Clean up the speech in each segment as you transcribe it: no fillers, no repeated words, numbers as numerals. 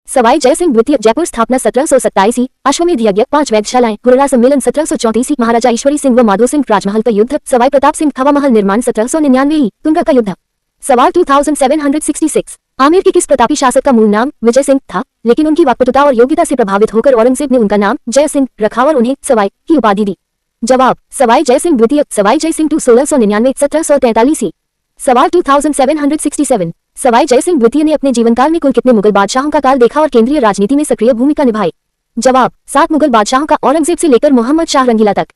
सवाई जय सिंह द्वितीय जयपुर स्थापना 1727। अश्वमेध यज्ञ 5 वेधशालाएं हुर्रा सम्मेलन 1734। महाराजा ईश्वरी सिंह व माधो सिंह राजमहल का युद्ध। सवाई प्रताप सिंह हवा महल निर्माण 1799। तुंगा का युद्ध। सवाल 2766। आमेर के किस प्रतापी शासक का मूल नाम विजय सिंह था, लेकिन उनकी वाक्पटुता और योग्यता से प्रभावित होकर औरंगजेब ने उनका नाम जय सिंह रखा और उन्हें सवाई की उपाधि दी। जवाब सवाई जय सिंह द्वितीय। सवाई जय सिंह 1699 1743। सवाल 2767। सवाई जय सिंह द्वितीय ने अपने जीवनकाल में कुल कितने मुगल बादशाहों का काल देखा और केंद्रीय राजनीति में सक्रिय भूमिका निभाई। जवाब 7 मुगल बादशाहों का, औरंगजेब से लेकर मोहम्मद शाह रंगीला तक।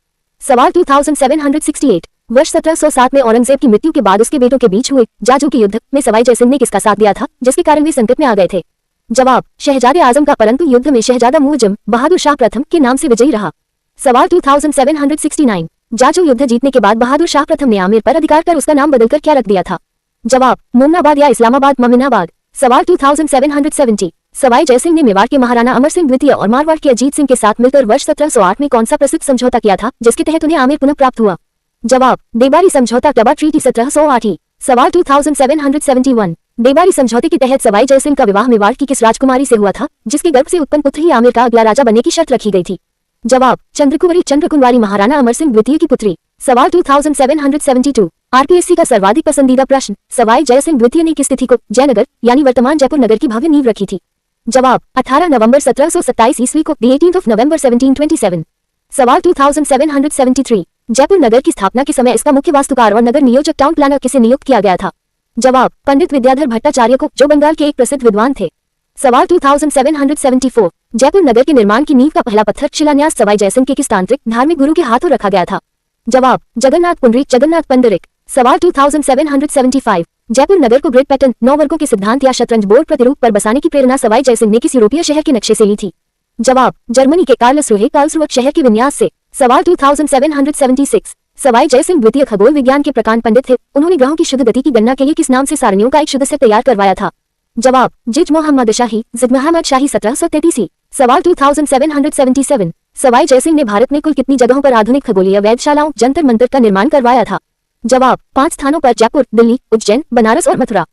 सवाल 2768। वर्ष 1707 में औरंगजेब की मृत्यु के बाद उसके बेटों के बीच हुए जाजू के युद्ध में सवाई जय सिंह ने किसका साथ दिया था, जिसके कारण वे संकट में आ गए थे। जवाब शहजादे आजम का, परंतु युद्ध में शहजादा मुअज्जम बहादुर शाह प्रथम के नाम से विजयी रहा। सवाल 2769। जाजू युद्ध जीतने के बाद बहादुर शाह प्रथम ने आमेर पर अधिकार कर उसका नाम बदलकर क्या रख दिया था। जवाब मोमनाबाद या इस्लामाबाद ममिनाबाद। सवाल 2770। सवाई जय सिंह ने मेवाड़ के महाराणा अमर सिंह द्वितीय और मारवाड़ के अजीत सिंह के साथ मिलकर वर्ष 1708 में कौन सा प्रसिद्ध समझौता किया था, जिसके तहत उन्हें आमेर पुनः प्राप्त हुआ। जवाब देबारी समझौता, टबा ट्रीटी 1708। सवाल 2771। देबारी समझौते के तहत सवाई जय सिंह का विवाह मेवाड़ की किस राजकुमारी से हुआ था, जिसके गर्भ से उत्पन्न पुत्र ही आमेर का अगला राजा बनने की शर्त रखी गई थी। जवाब चंद्रकुंवरी चंद्रकुंवारी महाराणा अमर सिंह द्वितीय की पुत्री। सवाल 2772। आरपीएससी का सर्वाधिक पसंदीदा प्रश्न, सवाई जय सिंह द्वितीय ने किस तिथि को जयनगर यानी वर्तमान जयपुर नगर की भव्य नींव रखी थी। जवाब 18 नवंबर 1727 ईस्वी को, 18 नवंबर 1727। सवाल 2773। जयपुर नगर की स्थापना के समय इसका मुख्य वास्तुकार और नगर नियोजक टाउन प्लानर किसे नियुक्त किया गया था। जवाब पंडित विद्याधर भट्टाचार्य को, जो बंगाल के एक प्रसिद्ध विद्वान थे। सवाल 2774। जयपुर नगर के निर्माण की नींव का पहला पत्थर शिलान्यास सवाई जय सिंह के किस तांत्रिक धार्मिक गुरु के हाथों रखा गया था। जवाब जगन्नाथ पुंडरीक जगन्नाथ पंडरिक। सवाल 2775। जयपुर नगर को ग्रिड पैटर्न 9 वर्गों के सिद्धांत या शतरंज बोर्ड प्रतिरूप पर बसाने की प्रेरणा सवाई जय सिंह ने किस यूरोपीय शहर के नक्शे से ली थी। जवाब जर्मनी के कार्लसरूहे शहर के विन्यास से। सवाल 2776। सवाई जय सिंह द्वितीय खगोल विज्ञान के प्रकांड पंडित थे। उन्होंने ग्रहों की शुद्ध गति की गणना के लिए किस नाम से सारणियों का एक शुद्ध सेट तैयार करवाया था। जवाब जिज मोहम्मद शाही 1733। सवाल 2777। सवाई जय सिंह ने भारत में कुल कितनी जगहों पर आधुनिक खगोलीय वेधशालाओं जंतर मंतर का निर्माण करवाया था। जवाब 5 स्थानों पर, जयपुर, दिल्ली, उज्जैन, बनारस और मथुरा।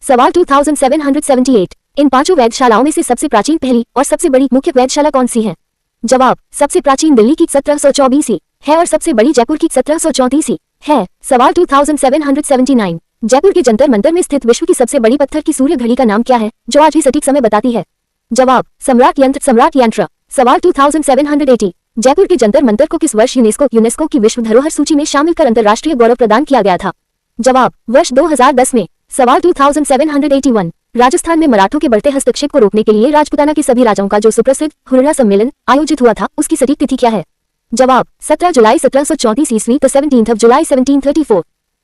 सवाल 2778। इन 5 वेधशालाओं में से सबसे प्राचीन पहली और सबसे बड़ी मुख्य वेधशाला कौन सी है। जवाब सबसे प्राचीन दिल्ली की 1724 है और सबसे बड़ी जयपुर की 1734 है। सवाल 2779। जयपुर के जंतर मंतर में स्थित विश्व की सबसे बड़ी पत्थर की सूर्य घड़ी का नाम क्या है, जो आज भी सटीक समय बताती है। जवाब सम्राट यंत्र। सवाल 2780। जयपुर के जंतर मंतर को किस वर्ष यूनेस्को की विश्व धरोहर सूची में शामिल कर अंतर्राष्ट्रीय गौरव प्रदान किया गया था। जवाब वर्ष 2010 में। सवाल 2781। राजस्थान में मराठों के बढ़ते हस्तक्षेप को रोकने के लिए राजपुताना के सभी राजाओं का जो सुप्रसिद्ध हुर्रा सम्मेलन आयोजित हुआ था, उसकी सटीक तिथि क्या है। जवाब 17 जुलाई 1734 ईस्वी तो 17 जुलाई 1734।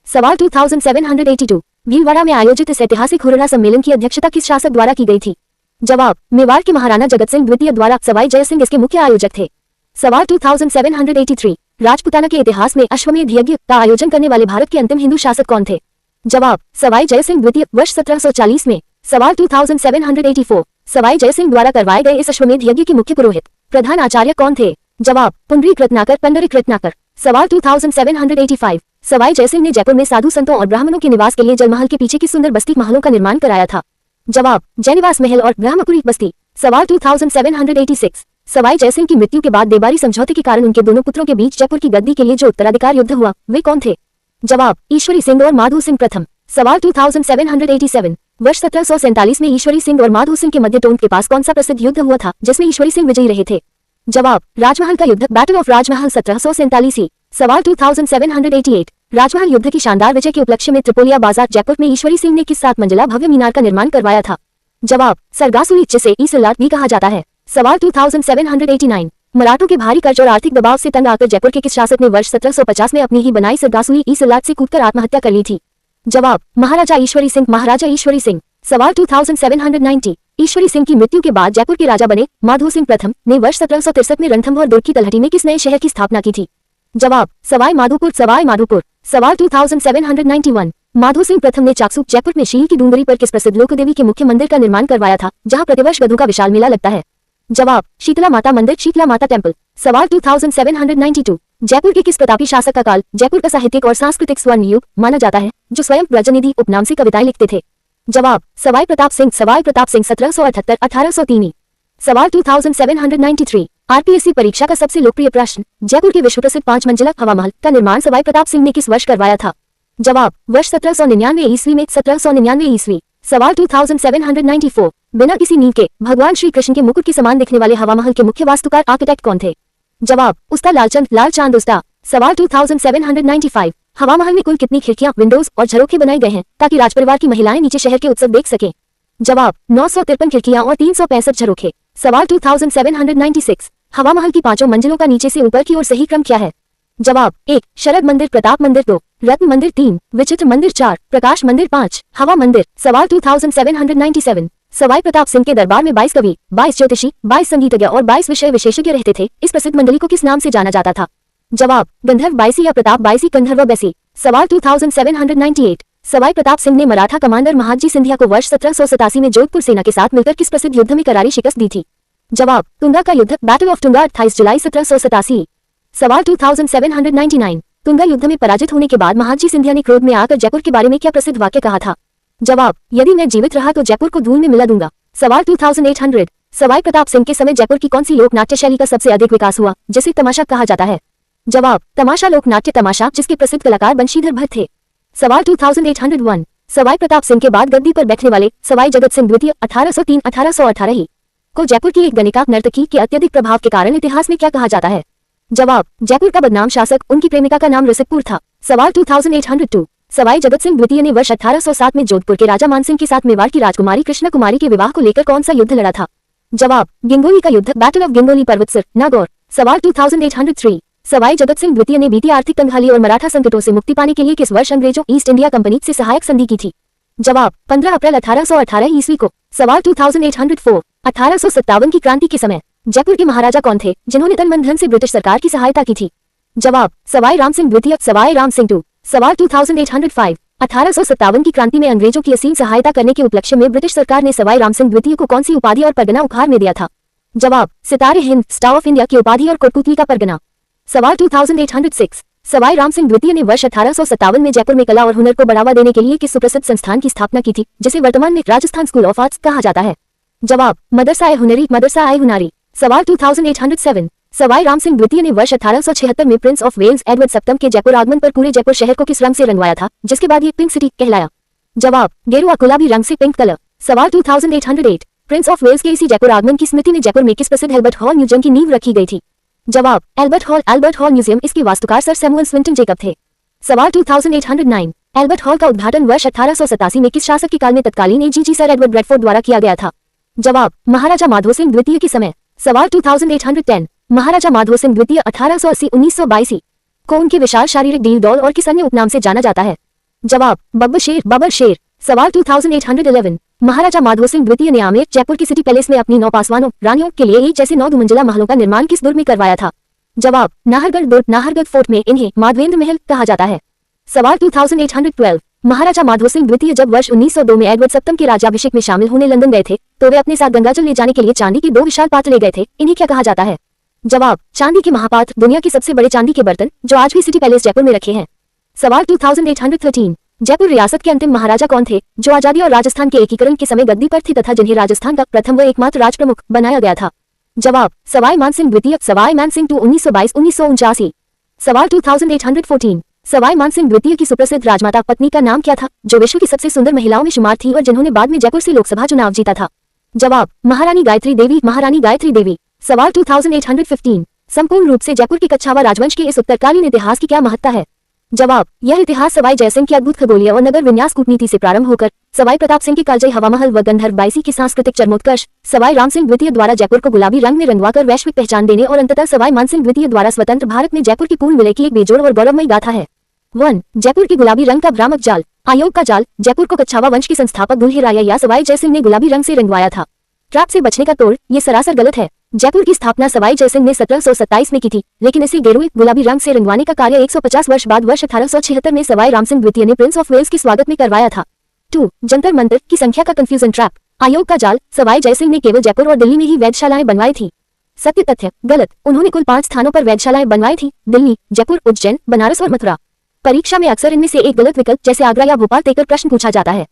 सवाल 2782। भीलवाड़ा में आयोजित इस ऐतिहासिक हुर्रा सम्मेलन की अध्यक्षता किस शासक द्वारा की गई थी। जवाब मेवाड़ के महाराणा जगत सिंह द्वितीय द्वारा। सवाई जय सिंह इसके मुख्य आयोजक थे। सवाल 2783। राजपुताना के इतिहास में अश्वमेध यज्ञ का आयोजन करने वाले भारत के अंतिम हिंदू शासक कौन थे। जवाब सवाई जय सिंह द्वितीय, वर्ष 1740 में। सवाल 2784। सवाई जय सिंह द्वारा करवाए गए इस अश्वमेध यज्ञ के मुख्य पुरोहित प्रधान आचार्य कौन थे। जवाब पुंडरीक रत्नाकर पंडरिक रत्नाकर। सवाल 2785। सवाई जय सिंह ने जयपुर में साधु संतों और ब्राह्मणों के निवास के लिए जलमहल के पीछे की सुंदर बस्ती महलों का निर्माण कराया था। जवाब जयनिवास महल और ब्रह्मपुरी बस्ती। सवाल 2786। सवाई जय सिंह की मृत्यु के बाद देबारी समझौते के कारण उनके दोनों पुत्रों के बीच जयपुर की गद्दी के लिए जो उत्तराधिकार युद्ध हुआ, वे कौन थे। जवाब ईश्वरी सिंह और माधो सिंह प्रथम। सवाल 2787। वर्ष 1747 में ईश्वरी सिंह और माधो सिंह के मध्य टोंक के पास कौन सा प्रसिद्ध युद्ध हुआ था, जिसमें ईश्वरी सिंह विजयी रहे थे। जवाब राजमहल का युद्ध, बैटल ऑफ राजमहल 1747। सवाल 2788। राजमहल युद्ध की शानदार विजय के उपलक्ष्य में त्रिपोलिया बाजार जयपुर में ईश्वरी सिंह ने किस 7 मंजिला भव्य मीनार का निर्माण करवाया था। जवाब सरगासुई, जिसे ईसलाट भी कहा जाता है। सवाल 2789। मराठों के भारी कर्ज और आर्थिक दबाव से तंग आकर जयपुर के किस शासक ने वर्ष 1750 में अपनी ही बनाई सरगासुई ईसलाट से कूदकर आत्महत्या कर ली थी। जवाब महाराजा ईश्वरी सिंह, महाराजा ईश्वरी सिंह। सवाल 2790। ईश्वरी सिंह की मृत्यु के बाद जयपुर के राजा बने माधो सिंह प्रथम ने वर्ष 1763 में रणथंभौर दुर्ग की तलहटी में किस नए शहर की स्थापना की थी। जवाब सवाई माधोपुर, सवाई माधोपुर। सवाल 2791। माधो सिंह प्रथम ने चाकसू जयपुर में शील की डूंगरी पर किस प्रसिद्ध लोकदेवी के मुख्य मंदिर का निर्माण करवाया था, जहां प्रतिवर्ष गधों का विशाल मेला लगता है। जवाब शीतला माता मंदिर, शीतला माता टेम्पल। सवाल 2792। जयपुर के किस प्रतापी शासक का काल जयपुर का साहित्यिक और सांस्कृतिक स्वर्ण युग माना जाता है, जो स्वयं ब्रजनिधि उपनाम से कविताएं लिखते थे। जवाब सवाई प्रताप सिंह 1778 1803। सवाल 2793 आरपीएससी परीक्षा का सबसे लोकप्रिय प्रश्न, जयपुर के विश्व प्रसिद्ध 5 मंजिला हवा महल का निर्माण सवाई प्रताप सिंह ने किस वर्ष करवाया था? जवाब वर्ष 1799 ईस्वी में 1799 ईस्वी। सवाल 2794 बिना किसी नींव के भगवान श्री कृष्ण के मुकुट के समान दिखने वाले हवा महल के मुख्य वास्तुकार आर्किटेक्ट कौन थे? जवाब उस्ताद लाल चांद उस्ता। सवाल 2795 हवा महल में कुल कितनी खिड़कियां, विंडोज और झरोखे बनाए गए हैं ताकि राजपरिवार की महिलाएं नीचे शहर के उत्सव देख सकें? जवाब 953 खिड़कियां और 365 झरोखे। सवाल 2796 हवा महल की 5 मंजिलों का नीचे से ऊपर की ओर सही क्रम क्या है? जवाब 1 शरद मंदिर, प्रताप मंदिर 2, रत्न मंदिर 3, विचित्र मंदिर 4, प्रकाश मंदिर 5, हवा मंदिर। सवाल 2797 सवाई प्रताप सिंह के दरबार में 22 कवि, 22 ज्योतिषी, 22 संगीतज्ञ और 22 विषय विशेषज्ञ रहते थे। इस प्रसिद्ध मंडली को किस नाम से जाना जाता था? जवाब गंधर्व बाईसी या प्रताप बाईसी, गंधर्व बैसी। सवाल 2798 सवाई प्रताप सिंह ने मराठा कमांडर महादजी सिंधिया को वर्ष 1787 में जोधपुर सेना के साथ मिलकर किस प्रसिद्ध युद्ध में करारी शिकस्त दी थी? जवाब तुंगा का युद्ध, बैटल ऑफ तुंगा 28 जुलाई 1787। सवाल 2799 तुंगा युद्ध में पराजित होने के बाद महादजी सिंधिया ने क्रोध में आकर जयपुर के बारे में क्या प्रसिद्ध वाक्य कहा था? जवाब यदि मैं जीवित रहा तो जयपुर को धूल में मिला दूंगा। सवाल 2800 सवाई प्रताप सिंह के समय जयपुर की कौन सी लोक नाट्य शैली का सबसे अधिक विकास हुआ जिसे तमाशा कहा जाता है? जवाब तमाशा लोक नाट्य तमाशा, जिसके प्रसिद्ध कलाकार बंशीधर भट्ट थे। सवाल 2801 सवाई प्रताप सिंह के बाद गद्दी पर बैठने वाले सवाई जगत सिंह द्वितीय 1803-1818 ही को जयपुर की एक गणिका नर्तकी के अत्यधिक प्रभाव के कारण इतिहास में क्या कहा जाता है? जवाब जयपुर का बदनाम शासक उनकी प्रेमिका का नाम रसिकपुर था। सवाल 2802 सवाई जगत सिंह द्वितीय ने वर्ष 1807 में जोधपुर के राजा मानसिंह के साथ मेवाड़ की राजकुमारी कृष्ण कुमारी के विवाह को लेकर कौन सा युद्ध लड़ा था? जवाब गिंगोली का युद्ध, बैटल ऑफ गिंगोली, पर्वतसर, नागौर। सवाल 2803 सवाई जगत सिंह द्वितीय ने बीती आर्थिक तंगहाली और मराठा संकटों से मुक्ति पाने के लिए किस वर्ष अंग्रेजों ईस्ट इंडिया कंपनी से सहायक संधि की थी? जवाब 15 अप्रैल 1818 ईस्वी को। सवाल 2804 1857 की क्रांति के समय जयपुर के महाराजा कौन थे जिन्होंने तन मन धन से ब्रिटिश सरकार की सहायता की थी? जवाब सवाई राम सिंह द्वितीय, सवाई राम सिंह II। सवाल 2805 1857 की क्रांति में अंग्रेजों की असीम सहायता करने के उपलक्ष्य में ब्रिटिश सरकार ने सवाई राम सिंह द्वितीय को कौन सी उपाधि और परगना उपहार में दिया था? जवाब सितारे हिंद, स्टार ऑफ इंडिया की उपाधि और कोटपुतली का परगना। सवाल 2806 सवाई राम सिंह द्वितीय ने वर्ष 1857 में जयपुर में कला और हुनर को बढ़ावा देने के लिए किस सुप्रसिद्ध संस्थान की स्थापना की थी जिसे वर्तमान में राजस्थान स्कूल ऑफ आर्ट्स कहा जाता है? जवाब मदरसा ए हुनरी, मदरसा ए हुनारी। सवाल 2807 सवाई राम सिंह द्वितीय ने वर्ष 1876 में प्रिंस ऑफ वेल्स एडवर्ड सप्तम के जयपुर आगमन पर पूरे जयपुर शहर को किस रंग से रंगवाया था जिसके बाद ये पिंक सिटी कहलाया? जवाब गेरुआ गुलाबी रंग से, पिंक कलर। सवाल 2808 प्रिंस ऑफ वेल्स के इसी जयपुर आगमन की स्मृति में जयपुर में किस प्रसिद्ध एल्बर्ट हॉल म्यूजियम की नींव रखी गई थी? जवाब एल्बर्ट हॉल म्यूजियम, इसके वास्तुकार सर सैमुअल स्विंटन जेकब थे। सवाल 2809 एल्बर्ट हॉल का उद्घाटन वर्ष 1887 में किस शासक के काल में तत्कालीन एजीजी सर एडवर्ड ब्रैडफोर्ड द्वारा किया गया था? जवाब महाराजा माधो सिंह द्वितीय के समय। सवाल 2810 महाराजा माधो सिंह द्वितीय 1880-1922 को उनके विशाल शारीरिक डील डॉल और किस अन्य उपनाम से जाना जाता है? जवाब बब्बर शेर। सवाल 2811 महाराजा माधो सिंह द्वितीय ने आमेर जयपुर की सिटी पैलेस में अपनी 9 पासवानों रानियों के लिए एक जैसे 9 दुमंजिला महलों का निर्माण किस दुर्ग में करवाया था? जवाब नाहरगढ़ दुर्ग, नाहरगढ़ फोर्ट में इन्हें माधवेंद्र महल कहा जाता है। सवाल 2812 महाराजा माधो सिंह द्वितीय जब वर्ष 1902 में एडवर्ड सप्तम के राज्याभिषेक में शामिल होने लंदन गए थे तो वे अपने साथ गंगाजल ले जाने के लिए चांदी की 2 विशाल पात्र ले गए थे, इन्हें क्या कहा जाता है? जवाब चांदी के महापात्र, दुनिया के सबसे बड़े चांदी के बर्तन जो आज भी सिटी पैलेस जयपुर में रखे हैं। सवाल 2813 जयपुर रियासत के अंतिम महाराजा कौन थे जो आजादी और राजस्थान के एकीकरण के समय गद्दी पर थे तथा जिन्हें राजस्थान का प्रथम व एकमात्र राजप्रमुख बनाया गया था? जवाब सवाई मानसिंह द्वितीय, सवाई मानसिंह II 1922-1949। सवाल 2814 सवाई मानसिंह द्वितीय की सुप्रसिद्ध राजमाता पत्नी का नाम क्या था जो विश्व की सबसे सुंदर महिलाओं में शुमार थी और जिन्होंने बाद में जयपुर से लोकसभा चुनाव जीता था? जवाब महारानी गायत्री देवी, महारानी गायत्री देवी। सवाल 2815 संपूर्ण रूप से जयपुर के कच्छावा राजवंश के इस उत्तरकालीन इतिहास की क्या महत्ता है? जवाब यह इतिहास सवाई जयसिंह की अद्भुत खगोलीय और नगर विन्यास कूटनीति से प्रारंभ होकर सवाई प्रताप सिंह के कालजयी हवा महल व गंधर्व बाईसी की सांस्कृतिक चरमोत्कर्ष, सवाई राम सिंह द्वितीय द्वारा जयपुर को गुलाबी रंग में रंगवाकर वैश्विक पहचान देने और अंततः सवाई मानसिंह द्वितीय द्वारा स्वतंत्र भारत में जयपुर की पूर्ण विलय की एक बेजोड़ और गौरवमयी गाथा है। 1 जयपुर के गुलाबी रंग का भ्रामक जाल, आयोग का जाल। जयपुर को कच्छावा वंश के संस्थापक दुल्हेराया या सवाई जयसिंह ने गुलाबी रंग से रंगवाया था। ट्रैप से बचने का तोड़, ये सरासर गलत है। जयपुर की स्थापना सवाई जयसिंह ने 1727 में की थी, लेकिन इसे गेरुए गुलाबी रंग से रंगवाने का कार्य 150 वर्ष बाद वर्ष 1876 में सवाई राम सिंह द्वितीय ने प्रिंस ऑफ वेल्स के स्वागत में करवाया था। 2 जंतर मंतर की संख्या का कंफ्यूजन ट्रैप, आयोग का जाल। सवाई जयसिंह ने केवल जयपुर और दिल्ली में ही वेधशालाएं बनवाई थी। सत्य तथ्य गलत, उन्होंने कुल 5 स्थानों पर वेधशालाएं बनवाई थी, दिल्ली, जयपुर, उज्जैन, बनारस और मथुरा। परीक्षा में अक्सर इनमें से एक गलत विकल्प जैसे आगरा या भोपाल देकर प्रश्न पूछा जाता है।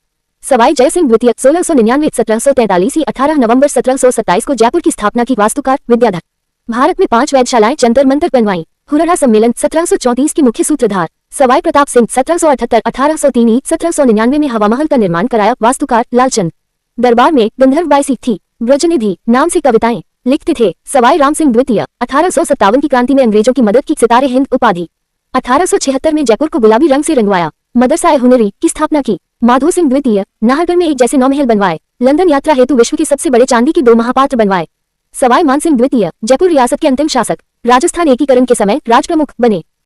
सवाई जय सिंह द्वितीय 1699 1743 18 नवंबर 1727 को जयपुर की स्थापना की। वास्तुकार विद्याधर। भारत में 5 वेधशालाएं जंतर मंतर बनवाई। हुर्रारा सम्मेलन 1734 की मुख्य सूत्रधार। सवाई प्रताप सिंह 1778 1803 1799 में हवा महल का निर्माण कराया। वास्तुकार लालचंद। दरबार में गंधर्व बाई थी। ब्रजनिधि नाम से कविताएं लिखते थे। सवाई राम सिंह द्वितीय 1857 की क्रांति में अंग्रेजों की मदद की। सितारे हिंद उपाधि। 1876 में जयपुर को गुलाबी रंग से रंगवाया। मदरसा हुनरी की स्थापना की। माधो सिंह द्वितीय नाहरगढ़ में एक जैसे 9 महल बनवाए। लंदन यात्रा हेतु विश्व के सबसे बड़े चांदी के 2 महापात्र बनवाए। सवाई मान सिंह द्वितीय जयपुर रियासत के अंतिम शासक। राजस्थान एकीकरण के समय राजप्रमुख बने।